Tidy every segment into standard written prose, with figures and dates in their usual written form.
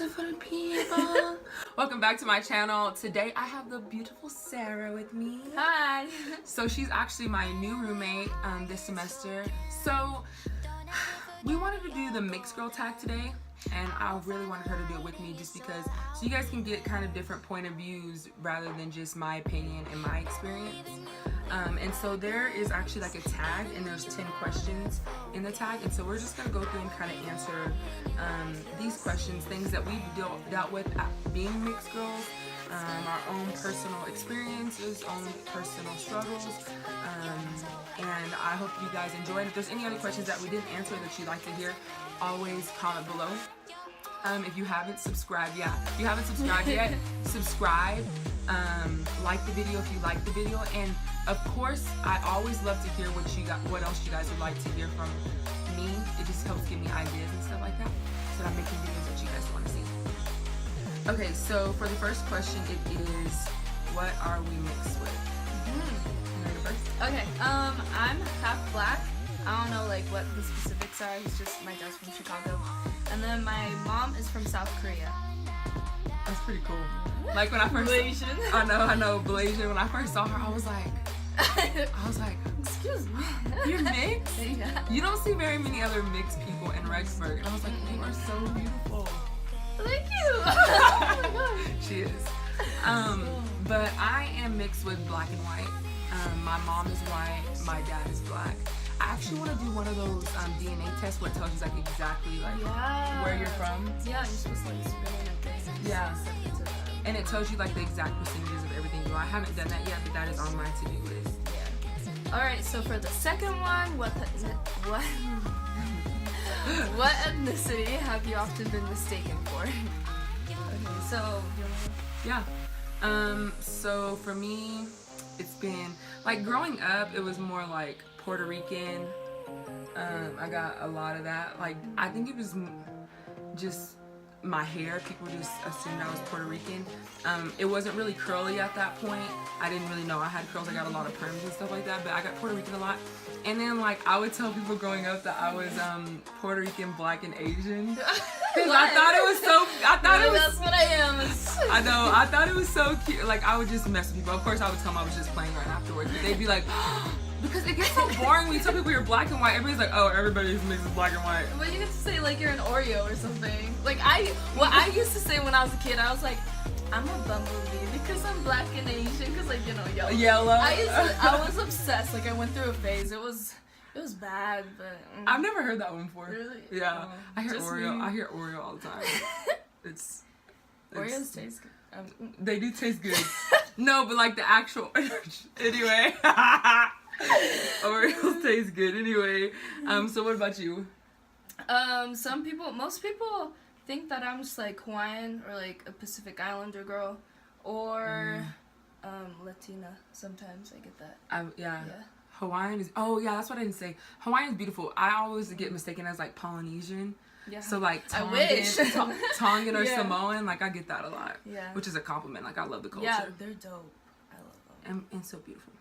beautiful people. Welcome back to my channel. Today I have the beautiful Sarah with me. Hi. So she's actually my new roommate this semester. So we wanted to do the mixed girl tag today, and I really wanted her to do it with me just because so you guys can get kind of different point of views rather than just my opinion and my experience. And so there is actually like a tag, and there's 10 questions in the tag, and so we're just gonna go through and kind of answer these questions, things that we've dealt with being mixed girls, our own personal experiences, own personal struggles, and I hope you guys enjoy it. If there's any other questions that we didn't answer that you'd like to hear, always comment below. If you haven't subscribed yet, subscribe, like the video if you like the video, and of course I always love to hear what else you guys would like to hear from me. It just helps give me ideas and stuff like that, so I'm making videos that you guys want to see. Okay, so for the first question, it is, what are we mixed with? You ready first? Okay, I'm half black. I don't know like what the specifics are. It's just my dad's from Chicago, and then my mom is from South Korea. That's pretty cool. Like when I first, Malaysian. I know, Malaysian. When I first saw her, I was like, excuse me, you're mixed? Yeah. You don't see very many other mixed people in Rexburg, and I was like, you are so beautiful. Thank you. Oh my gosh. She is. But I am mixed with black and white. My mom is white, my dad is black. I actually want to do one of those DNA tests where it tells you like exactly like where you're from. Yeah, you're supposed to like spin in a thing. Yeah. And it tells you like the exact percentages of everything you do. I haven't done that yet, but that is on my to-do list. Yeah. All right. So for the second one, what ethnicity have you often been mistaken for? Okay. So. Yeah. So for me, it's been like growing up, it was more like Puerto Rican. I got a lot of that. Like I think it was just my hair. People just assumed I was Puerto Rican. It wasn't really curly at that point. I didn't really know I had curls. I got a lot of perms and stuff like that, but I got Puerto Rican a lot. And then like I would tell people growing up that I was Puerto Rican, black, and Asian. Because I thought it was so. That's what I am. I know. I thought it was so cute. Like I would just mess with people. Of course, I would tell them I was just playing right afterwards, but they'd be like. Because it gets so boring when you tell people you're black and white. Everybody's like, oh, everybody's mixed with black and white. But you get to say like you're an Oreo or something. Like what I used to say when I was a kid, I was like, I'm a bumblebee because I'm black and Asian because like yellow. Yellow. I was obsessed. Like I went through a phase. It was bad, but I've never heard that one before. Really? Yeah. I hear Oreo. Me. I hear Oreo all the time. It's Oreos taste good. They do taste good. No, but like the actual. Anyway. Oreos taste good anyway. So what about you? Most people think that I'm just like Hawaiian or like a Pacific Islander girl, or Latina. Sometimes I get that. Yeah. Hawaiian is. Oh yeah, that's what I didn't say. Hawaiian is beautiful. I always get mistaken as like Polynesian. Yeah. So like Tongan, I wish. Tongan or Samoan. Like I get that a lot. Yeah. Which is a compliment. Like I love the culture. Yeah, they're dope. I love them. And so beautiful.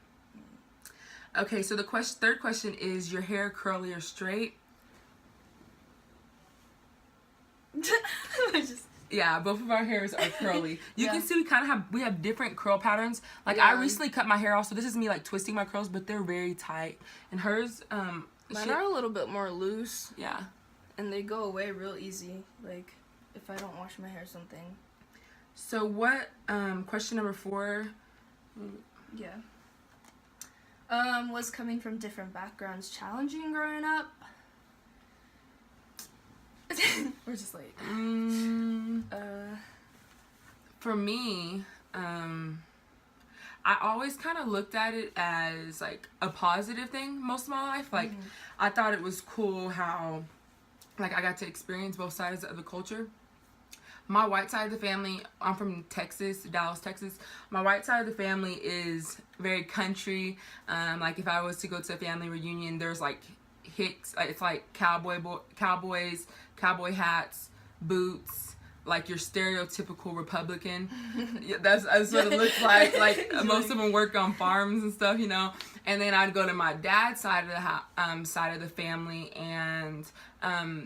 Okay, so the third question is, your hair curly or straight? Yeah, both of our hairs are curly. You can see we have different curl patterns. Like I recently cut my hair off, so this is me like twisting my curls, but they're very tight. And hers, mine are a little bit more loose. Yeah. And they go away real easy, like if I don't wash my hair or something. So what? Question number 4. Yeah. Was coming from different backgrounds challenging growing up? We're just like for me, I always kind of looked at it as like a positive thing most of my life. Like I thought it was cool how like I got to experience both sides of the culture. My white side of the family, I'm from Texas, Dallas, Texas. My white side of the family is very country. Like if I was to go to a family reunion, there's like hicks. It's like cowboys, cowboy hats, boots, like your stereotypical Republican. Yeah, that's what it looks like. Like most of them work on farms and stuff, you know. And then I'd go to my dad's side of the family, and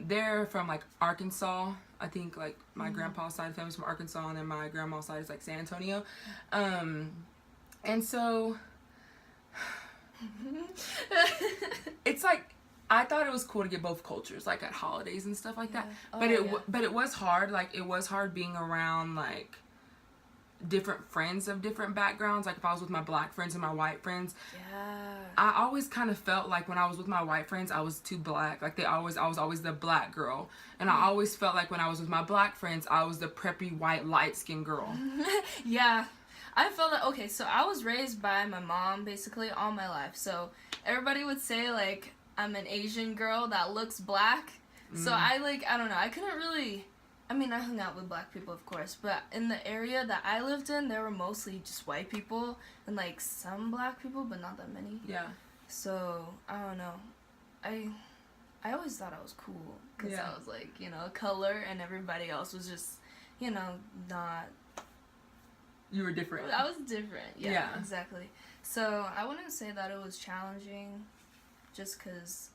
they're from like Arkansas. I think like my grandpa's side of the family's from Arkansas, and then my grandma's side is like San Antonio. And so it's like, I thought it was cool to get both cultures, like at holidays and stuff like that. But it was hard. Like, it was hard being around like different friends of different backgrounds. Like, if I was with my black friends and my white friends, I always kind of felt like when I was with my white friends, I was too black. Like, I was always the black girl, and I always felt like when I was with my black friends, I was the preppy white light skinned girl. Yeah, I felt that. Okay, so I was raised by my mom basically all my life. So everybody would say like I'm an Asian girl that looks black. So I don't know. I couldn't really. I mean, I hung out with black people, of course, but in the area that I lived in, there were mostly just white people and, like, some black people, but not that many. Yeah. So, I don't know. I always thought I was cool, because I was, like, you know, a color, and everybody else was just, you know, not... You were different. I was different, yeah, exactly. So, I wouldn't say that it was challenging, just because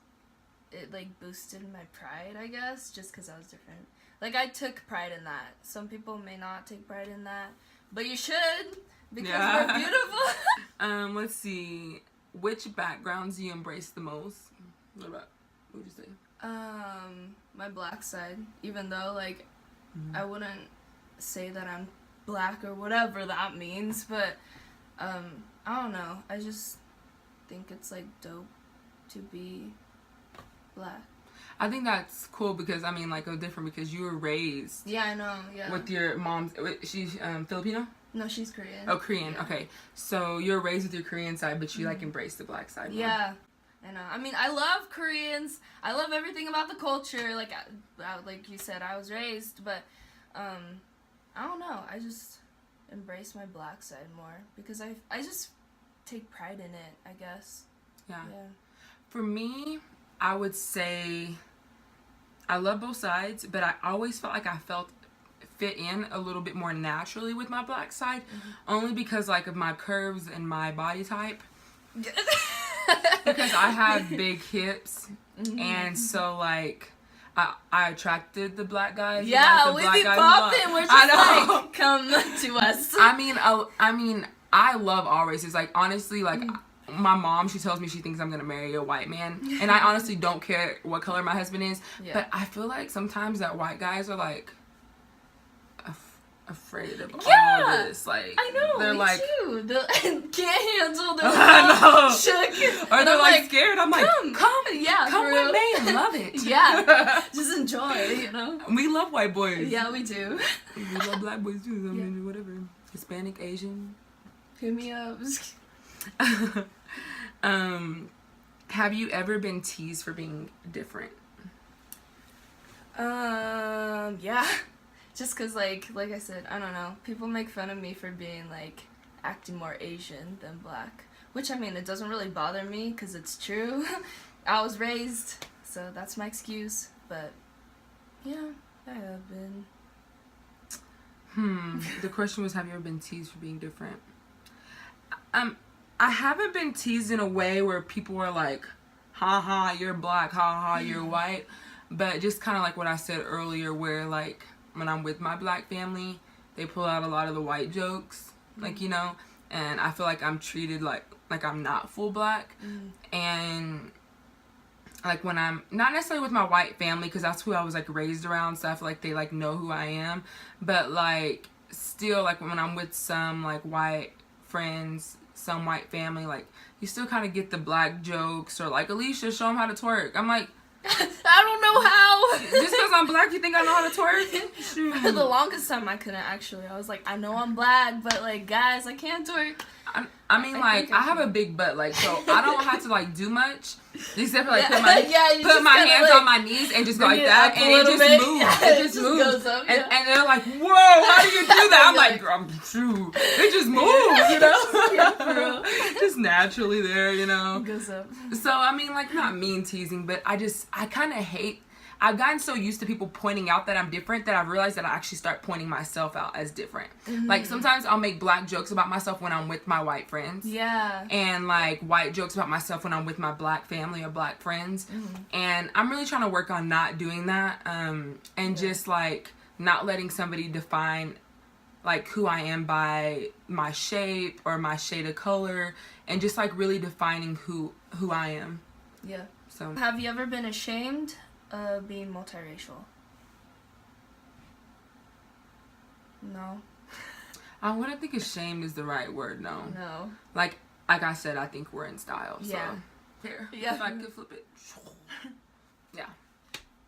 it, like, boosted my pride, I guess, just because I was different. Like, I took pride in that. Some people may not take pride in that, but you should, because we're beautiful. Let's see. Which backgrounds do you embrace the most? What would you say? My black side. Even though, like, I wouldn't say that I'm black or whatever that means, but, I don't know. I just think it's, like, dope to be black. I think that's cool because, I mean, like, different because you were raised... Yeah, I know, yeah. With your mom's... She's Filipino? No, she's Korean. Oh, Korean, yeah. Okay. So, you're raised with your Korean side, but you, like, embrace the black side more. Yeah. I know. I mean, I love Koreans. I love everything about the culture. Like you said, I was raised, but, I don't know. I just embrace my black side more because I just take pride in it, I guess. Yeah. For me, I would say... I love both sides, but I always felt like I fit in a little bit more naturally with my black side, only because like of my curves and my body type. Because I have big hips, and so like I attracted the black guys. Yeah, like, we be popping. We're just like, come to us. I mean, I love all races. Like, honestly, like. My mom, she tells me she thinks I'm gonna marry a white man, and I honestly don't care what color my husband is, but I feel like sometimes that white guys are like afraid of all this. Like, I know, they're me like too. They can't handle the shook, or they're like scared. I'm like, come with me, love it. Yeah, just enjoy, you know. We love white boys. Yeah, we do. We love black boys too. I mean, whatever, Hispanic, Asian. Hit me up. Have you ever been teased for being different? Yeah. Just cause like I said, I don't know. People make fun of me for being like acting more Asian than black, which I mean, it doesn't really bother me cause it's true. I was raised, so that's my excuse. But yeah, I have been. The question was, have you ever been teased for being different? I haven't been teased in a way where people are like, ha ha, you're black, ha ha, you're white. But just kind of like what I said earlier, where like when I'm with my black family, they pull out a lot of the white jokes, like, you know, and I feel like I'm treated like I'm not full black. And like when I'm not necessarily with my white family, because that's who I was like raised around, so I feel like they like know who I am, but like still like when I'm with some like white friends, some white family, like you still kind of get the black jokes, or like, Alycia, show them how to twerk. I'm like, I don't know how. Just because I'm black, you think I know how to twerk? Shoot. For the longest time, I couldn't actually. I was like, I know I'm black, but like, guys, I can't twerk. I mean, like, I have a big butt, like, so I don't have to like do much except for like put my hands on my knees and just go like that, and it just moves. Yeah, it just moves. Goes up, and they're like, whoa, how do you do that? I'm like, girl, true. It just moves, you know? Yeah, for real. Just naturally there, you know? It goes up. So, I mean, like, not mean teasing, but I kind of hate. I've gotten so used to people pointing out that I'm different that I've realized that I actually start pointing myself out as different. Like, sometimes I'll make black jokes about myself when I'm with my white friends. Yeah. And, like, white jokes about myself when I'm with my black family or black friends. And I'm really trying to work on not doing that. And just, like, not letting somebody define like who I am by my shape or my shade of color, and just like really defining who I am. Yeah. So have you ever been ashamed of being multiracial? No. I wouldn't think ashamed is the right word. No. No. Like I said, I think we're in style. So. Yeah. Here. Yeah. If I could flip it. Yeah.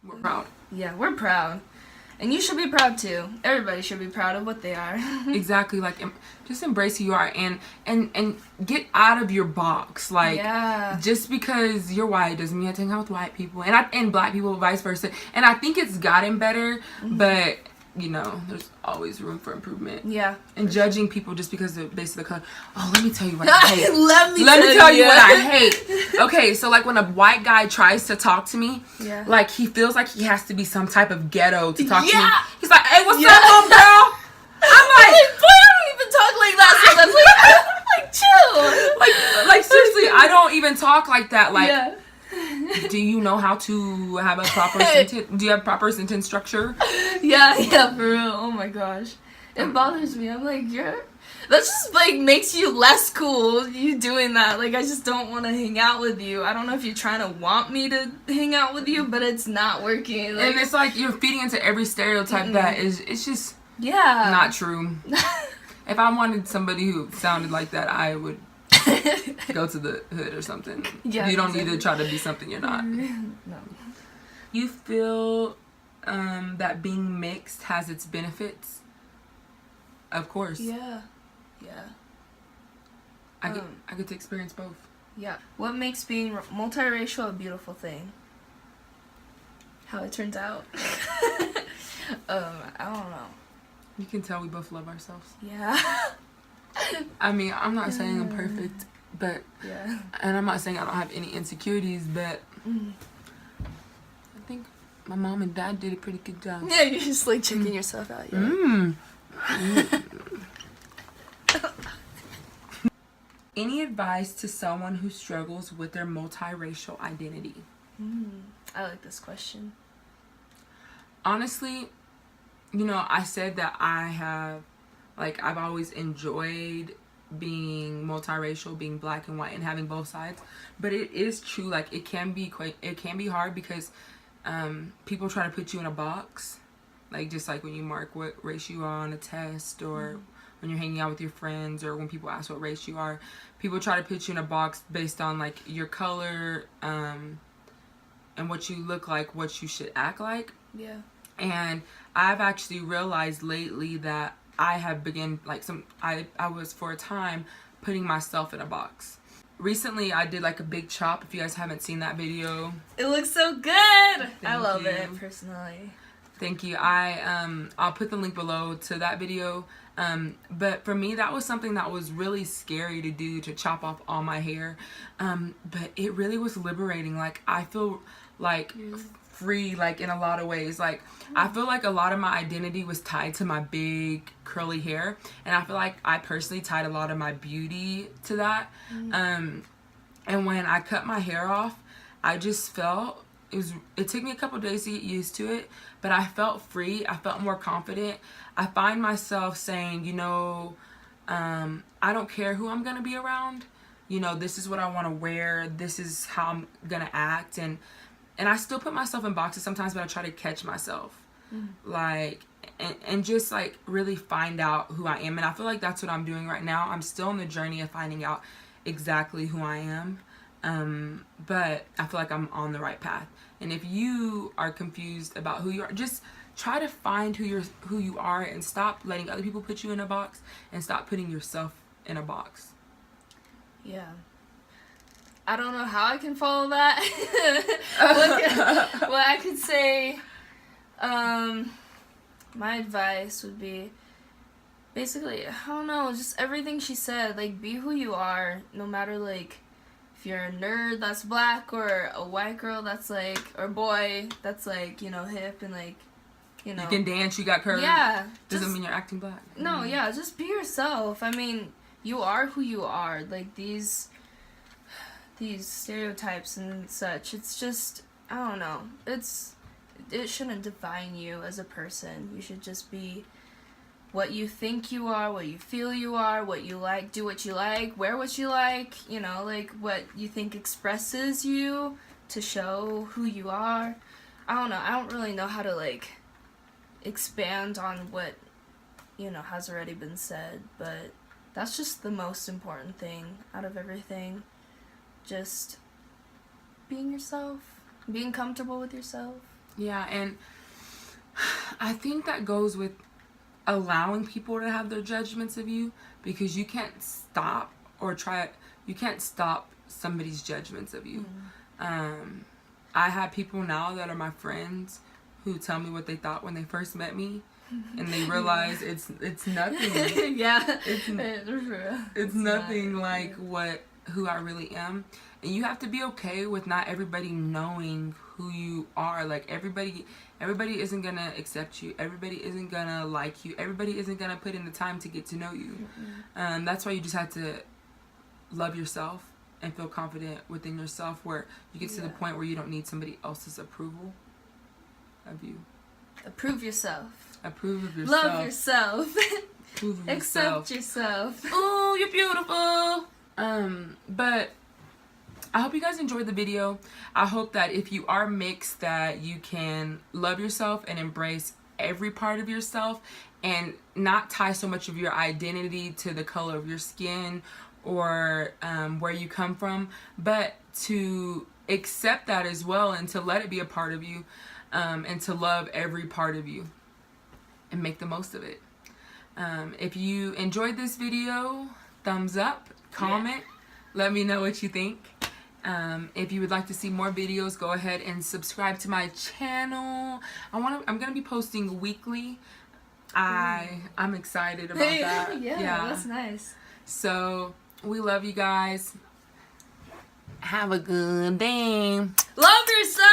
We're proud. Yeah, we're proud. And you should be proud too. Everybody should be proud of what they are. Exactly. Like, just embrace who you are, and get out of your box. Like, yeah. just because you're white doesn't mean you have to hang out with white people, and black people, vice versa. And I think it's gotten better, but you know, there's always room for improvement. Yeah. And judging people just because of base of the color. Oh, let me tell you what I hate. Let me tell you what I hate. Okay, so like when a white guy tries to talk to me, yeah, like he feels like he has to be some type of ghetto to talk to me. Yeah. He's like, "Hey, what's up, little girl?" I'm like, boy, I don't even talk like that. So that's like chill. Like seriously, I don't even talk like that. Like, yeah. do you know how to have a proper sentence? Do you have proper sentence structure? Yeah, for real. Oh my gosh, it bothers me. I'm like, that just like makes you less cool. You doing that? Like, I just don't want to hang out with you. I don't know if you're trying to want me to hang out with you, but it's not working. Like, and it's like you're feeding into every stereotype that is. It's just not true. If I wanted somebody who sounded like that, I would go to the hood or something. Yeah, you don't need to try to be something you're not. No. You feel that being mixed has its benefits? Of course. Yeah. I get to experience both. Yeah. What makes being multiracial a beautiful thing? How it turns out. I don't know. You can tell we both love ourselves. Yeah. I mean, I'm not saying I'm perfect, but yeah. And I'm not saying I don't have any insecurities, but I think my mom and dad did a pretty good job. Yeah, you're just like checking yourself out. Any advice to someone who struggles with their multiracial identity? I like this question. Honestly, you know, I said that I've always enjoyed being multiracial, being black and white, and having both sides. But it is true, like it can be hard because people try to put you in a box, like just like when you mark what race you are on a test, or when you're hanging out with your friends, or when people ask what race you are, people try to put you in a box based on like your color and what you look like, what you should act like. Yeah. And I've actually realized lately that I have begun I was for a time putting myself in a box. Recently I did like a big chop. If you guys haven't seen that video, it looks so good. I love it personally. Thank you. I'll put the link below to that video. But for me, that was something that was really scary to do, to chop off all my hair. But it really was liberating. Like I feel like free, like in a lot of ways. Like I feel like a lot of my identity was tied to my big curly hair, and I feel like I personally tied a lot of my beauty to that. And when I cut my hair off, I just felt it took me a couple days to get used to it, but I felt free. I felt more confident. I find myself saying, you know, I don't care who I'm gonna be around. You know, this is what I want to wear. This is how I'm gonna act. And I still put myself in boxes sometimes, but I try to catch myself. Like, and just like really find out who I am. And I feel like that's what I'm doing right now. I'm still on the journey of finding out exactly who I am. But I feel like I'm on the right path. And if you are confused about who you are, just try to find who you are, and stop letting other people put you in a box, and stop putting yourself in a box. Yeah. I don't know how I can follow that. What I could say, my advice would be basically, I don't know, just everything she said. Like, be who you are, no matter, like, if you're a nerd that's black, or a white girl that's, like, or boy that's, like, you know, hip and, like, you know. You can dance, you got curves. Yeah. Doesn't mean you're acting black. No, yeah, just be yourself. I mean, you are who you are. Like, these stereotypes and such, it's just, I don't know, it's it shouldn't define you as a person. You should just be what you think you are, what you feel you are, what you like, do what you like, wear what you like, you know, like what you think expresses you to show who you are. I don't know. I don't really know how to like expand on what, you know, has already been said, but that's just the most important thing out of everything. Just being yourself, being comfortable with yourself. Yeah, and I think that goes with allowing people to have their judgments of you, because you can't stop somebody's judgments of you. I have people now that are my friends who tell me what they thought when they first met me, and they realize it's nothing. Yeah, it's nothing like who I really am. And you have to be okay with not everybody knowing who you are. Like everybody isn't gonna accept you. Everybody isn't gonna like you. Everybody isn't gonna put in the time to get to know you. That's why you just have to love yourself and feel confident within yourself, where you get to the point where you don't need somebody else's approval of you. Approve yourself. Approve of yourself. Love yourself. Approve of Accept yourself. Oh, you're beautiful. But I hope you guys enjoyed the video. I hope that if you are mixed, that you can love yourself and embrace every part of yourself, and not tie so much of your identity to the color of your skin or where you come from, but to accept that as well, and to let it be a part of you, and to love every part of you and make the most of it. If you enjoyed this video, thumbs up, comment, let me know what you think. If you would like to see more videos, go ahead and subscribe to my channel. I'm gonna be posting weekly. I'm excited about that. Yeah, that's nice. So we love you guys. Have a good day. Love yourself.